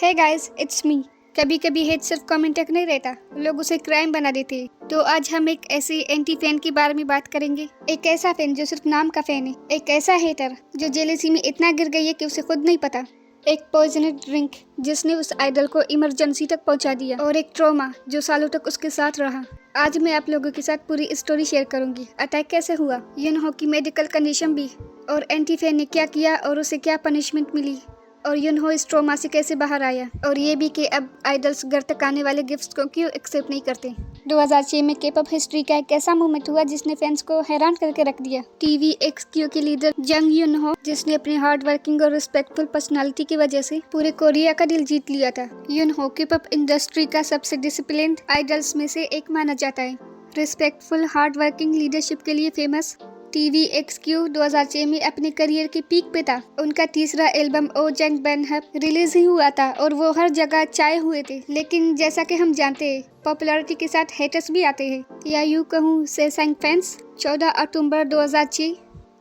Hey guys, it's me. कभी कभी hate सिर्फ कमेंट तक नहीं रहता, लोग उसे क्राइम बना देते हैं। तो आज हम एक ऐसे एंटी फैन के बारे में बात करेंगे। एक ऐसा फैन जो सिर्फ नाम का फैन है, एक ऐसा हेटर जो जेलेसी में इतना गिर गई है कि उसे खुद नहीं पता, एक पॉइजनड ड्रिंक जिसने उस आइडल को इमरजेंसी तक पहुंचा दिया, और एक ट्रॉमा जो सालों तक उसके साथ रहा। आज मैं आप लोगों के साथ पूरी स्टोरी शेयर करूंगी। अटैक कैसे हुआ, यूनहो की मेडिकल कंडीशन भी, और एंटी फैन ने क्या किया और उसे क्या पनिशमेंट मिली, और यूनहो इस ट्रॉमा से कैसे बाहर आया, और ये भी कि अब आइडल्स घर तक आने वाले गिफ्ट्स को क्यों एक्सेप्ट नहीं करते। 2006 में के-पॉप हिस्ट्री का एक ऐसा मूवमेंट हुआ जिसने फैंस को हैरान करके रख दिया। टीवी XQ के लीडर जंग यूनहो, जिसने अपनी हार्ड वर्किंग और रिस्पेक्टफुल पर्सनालिटी की वजह से पूरे कोरिया का दिल जीत लिया था। यूनहो के-पॉप इंडस्ट्री का सबसे डिसिप्लिन्ड आइडल्स में से एक माना जाता है। रिस्पेक्टफुल, हार्ड वर्किंग, लीडरशिप के लिए फेमस, टीवी XQ 2006 में अपने करियर के पीक पे था। उनका तीसरा एल्बम ओ जंग बेन हब रिलीज ही हुआ था और वो हर जगह छाए हुए थे। लेकिन जैसा कि हम जानते हैं, पॉपुलैरिटी के साथ हेटर्स भी आते हैं, या यूँ कहूँ सेसंग फैंस। 14 अक्टूबर 2006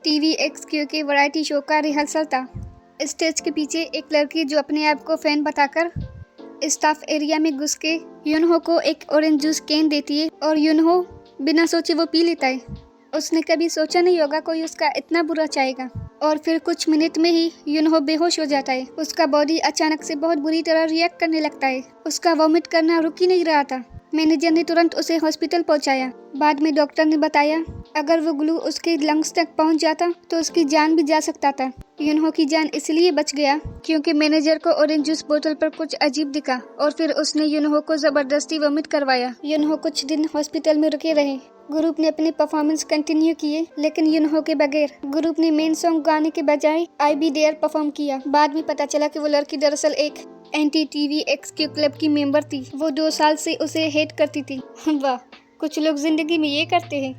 टीवी XQ के वैरायटी शो का रिहर्सल था। स्टेज के पीछे एक लड़की जो अपने आप को फैन बताकर स्टाफ एरिया में घुस के यूनहो को एक ऑरेंज जूस कैन देती है, और यूनहो बिना सोचे वो पी लेता है। उसने कभी सोचा नहीं होगा कोई उसका इतना बुरा चाहेगा, और फिर कुछ मिनट में ही यूनहो बेहोश हो जाता है। उसका बॉडी अचानक से बहुत बुरी तरह रिएक्ट करने लगता है। उसका वॉमिट करना रुक ही नहीं रहा था। मैनेजर ने तुरंत उसे हॉस्पिटल पहुंचाया। बाद में डॉक्टर ने बताया अगर वो ग्लू उसके लंग्स तक पहुंच जाता तो उसकी जान भी जा सकता था। यूनहो की जान इसलिए बच गया क्योंकि मैनेजर को ऑरेंज जूस बोतल पर कुछ अजीब दिखा, और फिर उसने यूनहो को जबरदस्ती वॉमिट करवाया। यूनहो कुछ दिन हॉस्पिटल में रुके रहे। ग्रुप ने अपने परफॉर्मेंस कंटिन्यू किए, लेकिन यूनहो के बगैर। ग्रुप ने मेन सॉन्ग गाने के बजाय आई बी डेयर परफॉर्म किया। बाद में पता चला कि वो लड़की दरअसल एक एंटी टीवी XQ क्लब की मेंबर थी। वो 2 साल से उसे हेट करती थी। वाह, कुछ लोग जिंदगी में ये करते हैं।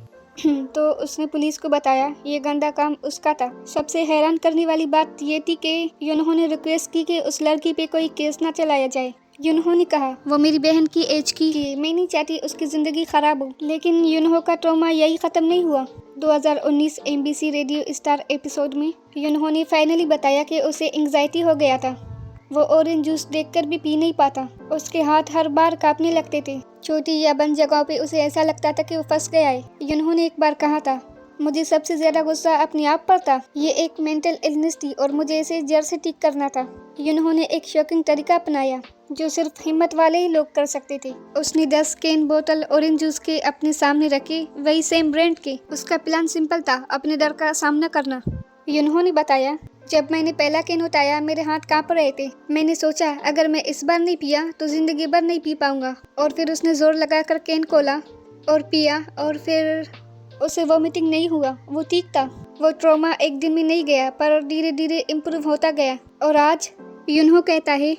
तो उसने पुलिस को बताया ये गंदा काम उसका था। सबसे हैरान करने वाली बात ये थी कि यूनहो ने रिक्वेस्ट की कि उस लड़की पे कोई केस ना चलाया जाए। यूनहो ने कहा वो मेरी बहन की एज की है, मैं नहीं चाहती उसकी जिंदगी खराब हो। लेकिन यूनहो का ट्रॉमा यही खत्म नहीं हुआ। 2019 MBC रेडियो स्टार एपिसोड में यूनहो ने फाइनली बताया कि उसे एंग्जाइटी हो गया था। वो ऑरेंज जूस देखकर भी पी नहीं पाता। उसके हाथ हर बार कांपने लगते थे। छोटी या बंद जगहों पे उसे ऐसा लगता था कि वो फंस गया है। यूनहो ने एक बार कहा था मुझे सबसे ज्यादा गुस्सा अपने आप पर था। ये एक मेंटल इलनेस थी और मुझे इसे जड़ से ठीक करना था। यूनहो ने एक शॉकिंग तरीका अपनाया जो सिर्फ हिम्मत वाले ही लोग कर सकते थे। उसने 10 कैन बोतल ऑरेंज जूस के अपने सामने रखे, वही सेम ब्रांड के। उसका प्लान सिंपल था, अपने डर का सामना करना। यूनहो ने बताया जब मैंने पहला कैन उठाया मेरे हाथ कांप रहे थे। मैंने सोचा अगर मैं इस बार नहीं पिया तो जिंदगी भर नहीं पी पाऊंगा। और फिर उसने जोर लगाकर कैन खोला और पिया, और फिर उसे वॉमिटिंग नहीं हुआ। वो ठीक था। वो ट्रॉमा एक दिन में नहीं गया, पर धीरे धीरे इम्प्रूव होता गया। और आज यूनहो कहता है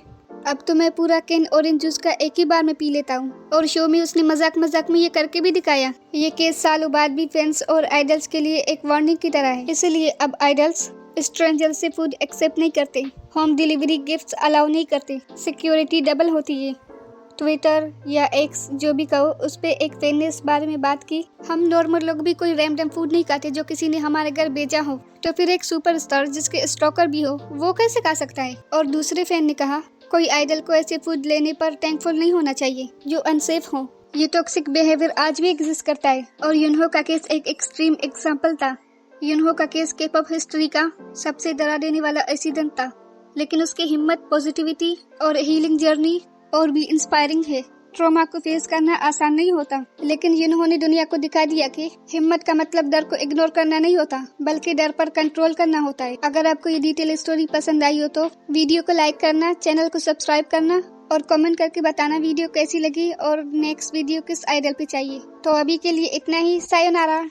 अब तो मैं पूरा कैन ऑरेंज जूस का एक ही बार में पी लेता हूँ। और शो में उसने मजाक मजाक में ये करके भी दिखाया। ये केस सालों बाद भी फैंस और आइडल्स के लिए एक वार्निंग की तरह है। इसलिए अब आइडल्स स्ट्रेंजर से फूड एक्सेप्ट नहीं करते, होम डिलीवरी गिफ्ट्स अलाउ नहीं करते, सिक्योरिटी डबल होती है। ट्विटर या X जो भी कहो, उस पे एक फैन ने इस बारे में बात की हम नॉर्मल लोग भी कोई रैंडम फूड नहीं खाते जो किसी ने हमारे घर भेजा हो, तो फिर एक सुपरस्टार जिसके स्टॉकर भी हो वो कैसे खा सकता है। और दूसरे फैन ने कहा कोई आइडल को ऐसे फूड लेने पर थैंकफुल नहीं होना चाहिए जो अनसेफ हो। ये टॉक्सिक बिहेवियर आज भी एग्जिस्ट करता है, और यूनहो का केस एक एक्सट्रीम एग्जाम्पल था। यूनहो का केस के-पॉप हिस्ट्री का सबसे डरा देने वाला इंसिडेंट था, लेकिन उसकी हिम्मत, पॉजिटिविटी और हीलिंग जर्नी और भी इंस्पायरिंग है। ट्रॉमा को फेस करना आसान नहीं होता, लेकिन यूनहो ने दुनिया को दिखा दिया कि हिम्मत का मतलब डर को इग्नोर करना नहीं होता, बल्कि डर पर कंट्रोल करना होता है। अगर आपको ये डिटेल स्टोरी पसंद आई हो तो वीडियो को लाइक करना, चैनल को सब्सक्राइब करना और कमेंट करके बताना वीडियो कैसी लगी और नेक्स्ट वीडियो किस आइडल पे चाहिए। तो अभी के लिए इतना ही। सायोनारा।